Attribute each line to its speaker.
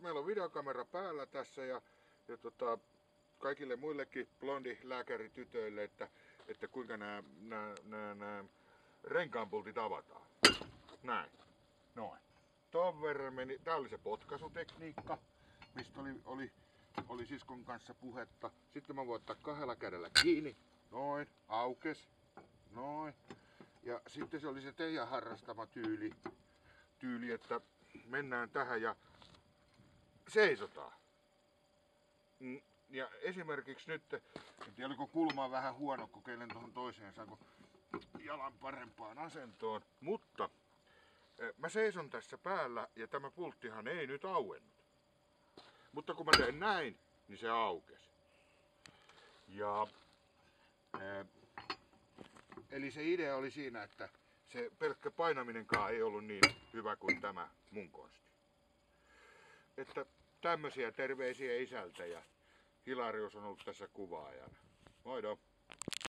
Speaker 1: meillä on videokamera päällä tässä ja kaikille muillekin blondilääkäritytöille, että kuinka nämä renkaanpultit avataan. Näin. Noin. Ton verran meni. Tää oli se potkaisutekniikka, mistä oli siskon kanssa puhetta. Sitten mä voin ottaa kahdella kädellä kiinni. Noin. Aukes. Noin. Ja sitten se oli se teidän harrastama tyyli, että mennään tähän ja seisotaan. Ja esimerkiksi nyt, en tiedä oliko kulma vähän huono, kokeilen tuohon toiseen, saanko jalan parempaan asentoon, mutta mä seison tässä päällä ja tämä pulttihan ei nyt auennut. Mutta kun mä teen näin, niin se aukesi. Ja, eli se idea oli siinä, että se pelkkä painaminenkaan ei ollut niin hyvä kuin tämä mun konsti. Että tämmöisiä terveisiä isältä ja Hilarius on ollut tässä kuvaajana. Moido!